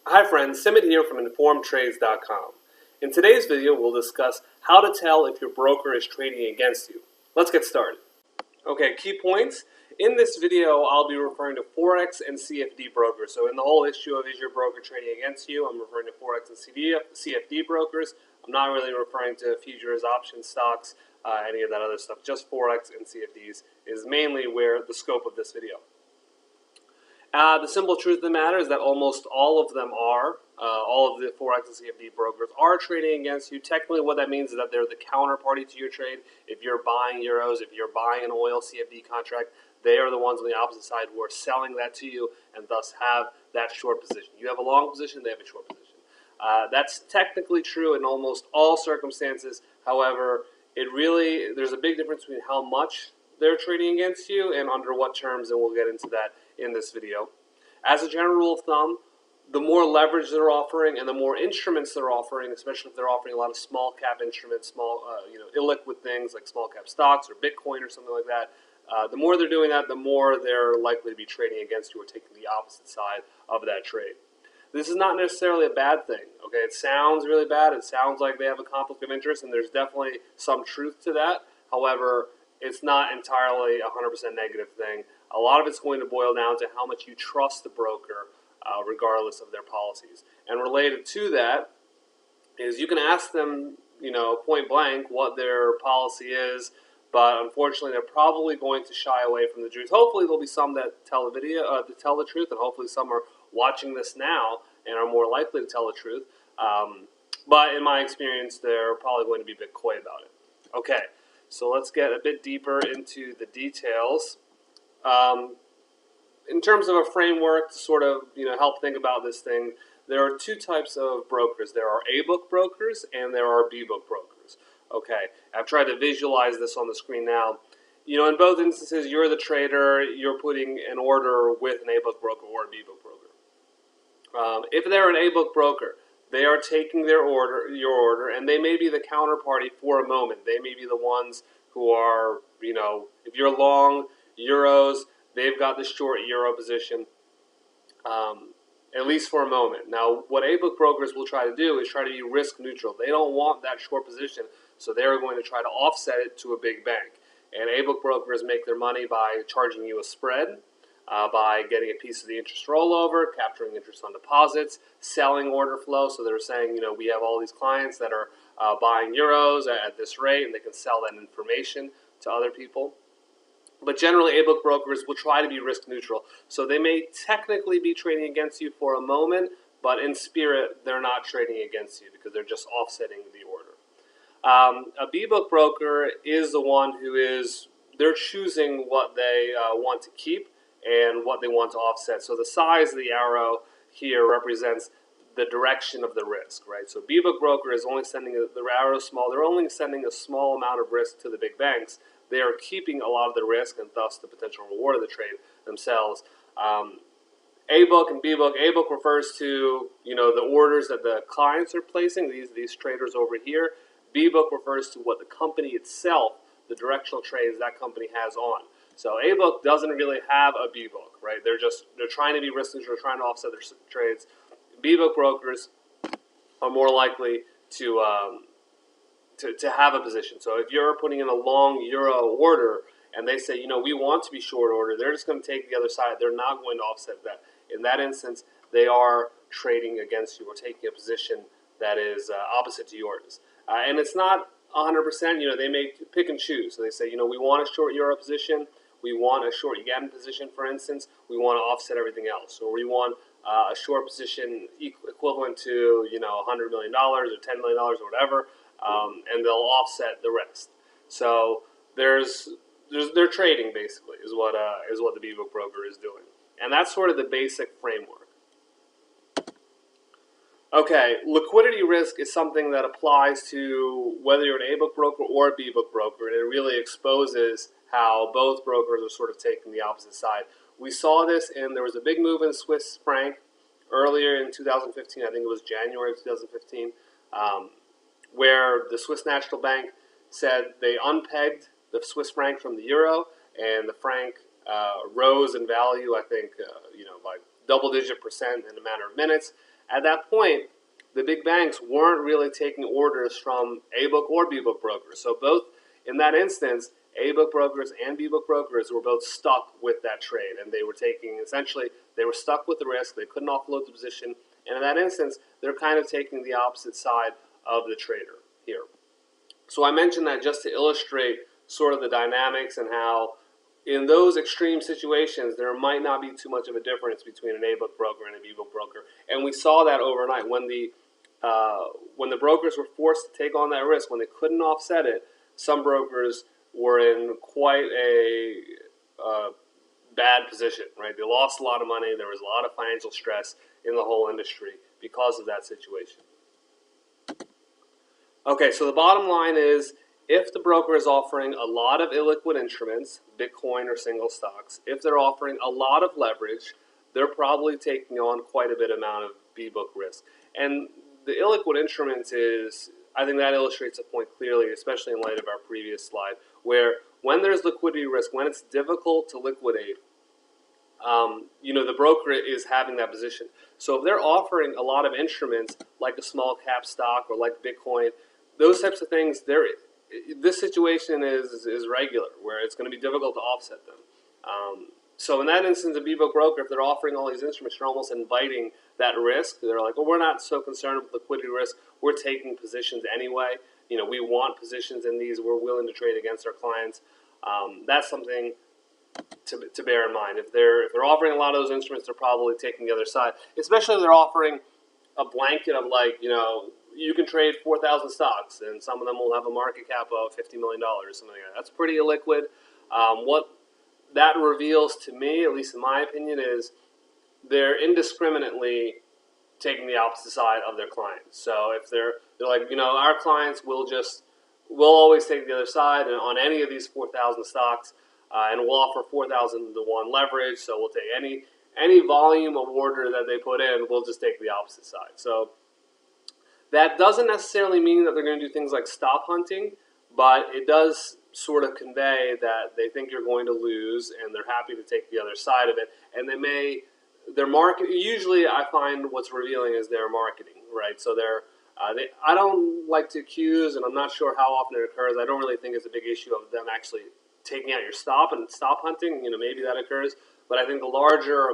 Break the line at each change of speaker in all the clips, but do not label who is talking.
Hi friends, Simit here from InformedTrades.com. In today's video, we'll discuss how to tell if your broker is trading against you. Let's get started. Okay, key points. In this video, I'll be referring to forex and CFD brokers. So in the whole issue of is your broker trading against you, I'm referring to forex and CFD brokers. I'm not really referring to futures, options, stocks, any of that other stuff. Just forex and CFDs is mainly where the scope of this video. The simple truth of the matter is that almost all of them are, all of the forex and CFD brokers are trading against you. Technically, what that means is that they're the counterparty to your trade. If you're buying euros, if you're buying an oil CFD contract, they are the ones on the opposite side who are selling that to you and thus have that short position. You have a long position, they have a short position. That's technically true in almost all circumstances. However, there's a big difference between how much they're trading against you and under what terms, and we'll get into that in this video. As a general rule of thumb, the more leverage they're offering and the more instruments they're offering, especially if they're offering a lot of small cap instruments, illiquid things like small cap stocks or Bitcoin or something like that, the more they're doing that, the more they're likely to be trading against you or taking the opposite side of that trade. This is not necessarily a bad thing. Okay, it sounds really bad. It sounds like they have a conflict of interest, and there's definitely some truth to that. However, it's not entirely a 100% negative thing. A lot of it's going to boil down to how much you trust the broker, regardless of their policies. And related to that is you can ask them, point blank what their policy is, but unfortunately they're probably going to shy away from the truth. Hopefully there'll be some that tell the truth, and hopefully some are watching this now and are more likely to tell the truth. But in my experience, they're probably going to be a bit coy about it. Okay. So let's get a bit deeper into the details. In terms of a framework to sort of help think about this thing, there are two types of brokers. There are A-book brokers and there are B-book brokers. Okay, I've tried to visualize this on the screen now. In both instances, you're the trader. You're putting an order with an A-book broker or a B-book broker. If they're an A-book broker, they are taking your order, and they may be the counterparty for a moment. They may be the ones who are, if you're long euros, they've got the short euro position, at least for a moment. Now, what A-book brokers will try to do is try to be risk neutral. They don't want that short position, so they're going to try to offset it to a big bank. And A-book brokers make their money by charging you a spread, by getting a piece of the interest rollover, capturing interest on deposits, selling order flow. So they're saying, we have all these clients that are buying euros at this rate, and they can sell that information to other people. But generally, A-book brokers will try to be risk neutral. So they may technically be trading against you for a moment, but in spirit, they're not trading against you because they're just offsetting the order. A B-book broker is the one they're choosing what they want to keep and what they want to offset. So the size of the arrow here represents the direction of the risk, right? So B-book broker is only sending the arrow small. They're only sending a small amount of risk to the big banks. They are keeping a lot of the risk and thus the potential reward of the trade themselves. A-book and B-book. A-book refers to the orders that the clients are placing. These traders over here. B-book refers to what the company itself, the directional trades that company has on. So A-book doesn't really have a B-book, right? They're trying to be risk neutral, trying to offset their trades. B-book brokers are more likely to have a position. So if you're putting in a long euro order and they say, we want to be short order, they're just going to take the other side. They're not going to offset that. In that instance, they are trading against you or taking a position that is opposite to yours. And it's not 100%. They may pick and choose. So they say, we want a short euro position. We want a short yen position, for instance. We want to offset everything else. Or we want a short position equivalent to, $100 million or $10 million or whatever, and they'll offset the rest. So they're trading, basically, is what the B-book broker is doing. And that's sort of the basic framework. Okay, liquidity risk is something that applies to whether you're an A-book broker or a B-book broker, and it really exposes how both brokers are sort of taking the opposite side. We saw this there was a big move in Swiss franc earlier in 2015, I think it was January of 2015, where the Swiss National Bank said they unpegged the Swiss franc from the euro, and the franc rose in value, I think, by double-digit percent in a matter of minutes. At that point, the big banks weren't really taking orders from A book or B book brokers. So both, in that instance, A book brokers and B book brokers were both stuck with that trade, and they were taking, essentially, they were stuck with the risk. They couldn't offload the position, and in that instance, they're kind of taking the opposite side of the trader here. So I mentioned that just to illustrate sort of the dynamics and how in those extreme situations, there might not be too much of a difference between an A book broker and a B book broker. And we saw that overnight when the brokers were forced to take on that risk, when they couldn't offset it. Some brokers were in quite a bad position, right? They lost a lot of money. There was a lot of financial stress in the whole industry because of that situation. Okay, so the bottom line is, if the broker is offering a lot of illiquid instruments, Bitcoin or single stocks, if they're offering a lot of leverage, they're probably taking on quite a bit amount of B-book risk. And the illiquid instruments is, I think that illustrates a point clearly, especially in light of our previous slide, where when there's liquidity risk, when it's difficult to liquidate, the broker is having that position. So if they're offering a lot of instruments, like a small cap stock or like Bitcoin, those types of things, this situation is regular, where it's going to be difficult to offset them. So in that instance, a B-book broker, if they're offering all these instruments, you're almost inviting that risk. They're like, well, we're not so concerned with liquidity risk. We're taking positions anyway. We want positions in these. We're willing to trade against our clients. That's something to bear in mind. If they're offering a lot of those instruments, they're probably taking the other side, especially if they're offering a blanket of you can trade 4,000 stocks, and some of them will have a market cap of $50 million or something like that. That's pretty illiquid. What that reveals to me, at least in my opinion, is they're indiscriminately taking the opposite side of their clients. So if they're like, our clients we'll always take the other side, and on any of these 4,000 stocks, and we'll offer 4,000 to 1 leverage. So we'll take any volume of order that they put in, we'll just take the opposite side. So that doesn't necessarily mean that they're going to do things like stop hunting, but it does sort of convey that they think you're going to lose, and they're happy to take the other side of it. And their market, usually I find what's revealing is their marketing, right? So I don't like to accuse, and I'm not sure how often it occurs. I don't really think it's a big issue of them actually taking out your stop and stop hunting. Maybe that occurs, but I think the larger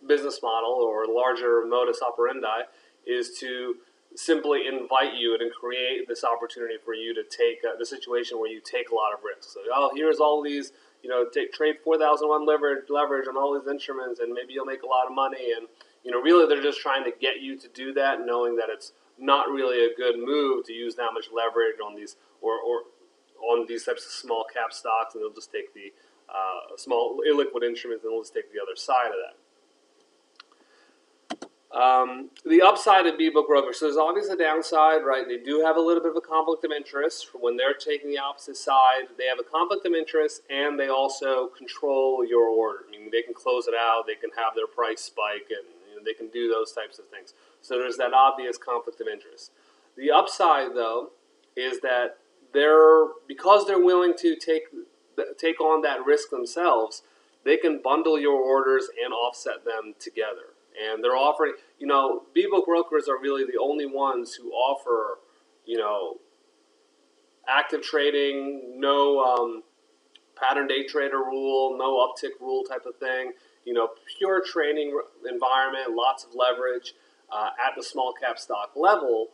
business model or larger modus operandi is to simply invite you and create this opportunity for you to take the situation where you take a lot of risks. So, here's all these, trade 4,001 leverage on all these instruments, and maybe you'll make a lot of money. And, really they're just trying to get you to do that, knowing that it's not really a good move to use that much leverage on these or on these types of small cap stocks, and they'll just take the small illiquid instruments, and they'll just take the other side of that. The upside of B-book brokers, so there's always a downside, right? They do have a little bit of a conflict of interest when they're taking the opposite side. They have a conflict of interest, and they also control your order. They can close it out, they can have their price spike, and they can do those types of things. So there's that obvious conflict of interest. The upside, though, is that because they're willing to take on that risk themselves, they can bundle your orders and offset them together. And they're offering, B-book brokers are really the only ones who offer, active trading, no pattern day trader rule, no uptick rule type of thing, pure trading environment, lots of leverage at the small cap stock level.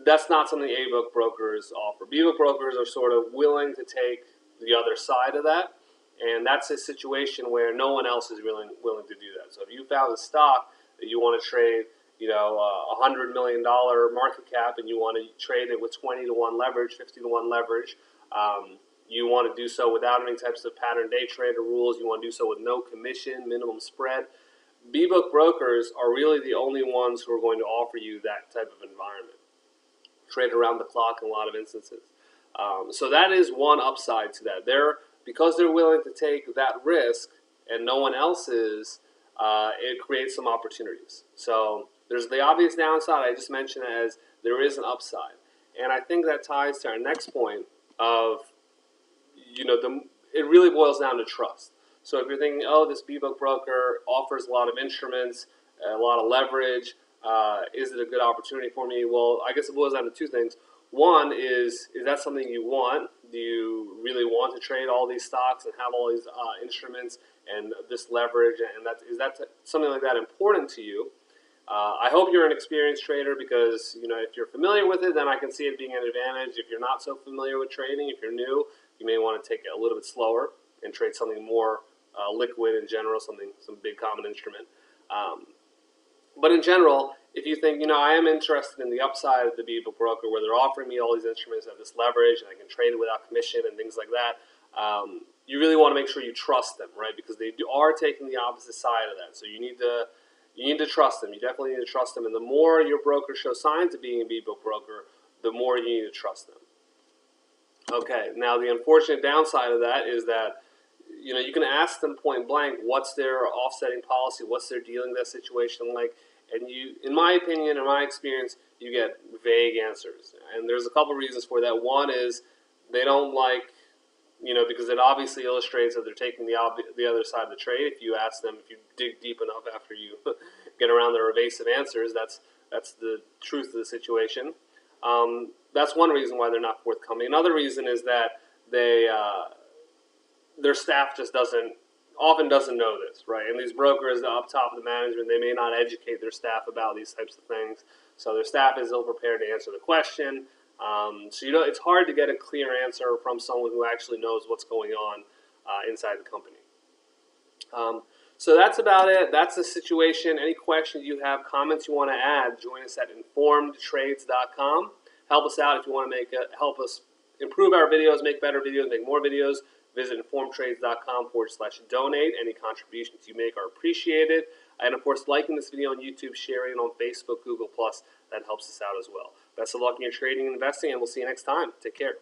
That's not something A-book brokers offer. B-book brokers are sort of willing to take the other side of that. And that's a situation where no one else is willing to do that. So if you found a stock that you want to trade, $100 million market cap, and you want to trade it with 20 to 1 leverage, 50 to 1 leverage, you want to do so without any types of pattern day trader rules. You want to do so with no commission, minimum spread. B-book brokers are really the only ones who are going to offer you that type of environment. Trade around the clock in a lot of instances. So that is one upside to that. Because they're willing to take that risk and no one else is, it creates some opportunities. So there's the obvious downside I just mentioned, as there is an upside. And I think that ties to our next point of, it really boils down to trust. So if you're thinking, this B-book broker offers a lot of instruments, a lot of leverage, Is it a good opportunity for me? Well, I guess it boils down to two things. One is that something you want? Do you really want to trade all these stocks and have all these instruments and this leverage? And is that something like that important to you? I hope you're an experienced trader, because if you're familiar with it, then I can see it being an advantage. If you're not so familiar with trading, if you're new, you may want to take it a little bit slower and trade something more liquid in general, some big common instrument. But in general, if you think, I am interested in the upside of the BBM broker, where they're offering me all these instruments at this leverage and I can trade it without commission and things like that, you really want to make sure you trust them, right? Because they are taking the opposite side of that. So you need to trust them. You definitely need to trust them. And the more your broker shows signs of being a BBM broker, the more you need to trust them. Okay, now the unfortunate downside of that is that you can ask them point blank, what's their offsetting policy, what's their dealing with that situation like, and in my opinion, in my experience, you get vague answers. And there's a couple reasons for that. One is they don't like, because it obviously illustrates that they're taking the other side of the trade. If you ask them, if you dig deep enough after you get around their evasive answers, that's the truth of the situation. That's one reason why they're not forthcoming. Another reason is that their staff just often doesn't know this, right? And these brokers up top of the management, they may not educate their staff about these types of things. So their staff is ill prepared to answer the question. So it's hard to get a clear answer from someone who actually knows what's going on inside the company. So that's about it. That's the situation. Any questions you have, comments you want to add, join us at informedtrades.com. Help us out if you want to help us improve our videos, make better videos, make more videos. Visit informedtrades.com/donate. Any contributions you make are appreciated. And of course, liking this video on YouTube, sharing it on Facebook, Google+, that helps us out as well. Best of luck in your trading and investing, and we'll see you next time. Take care.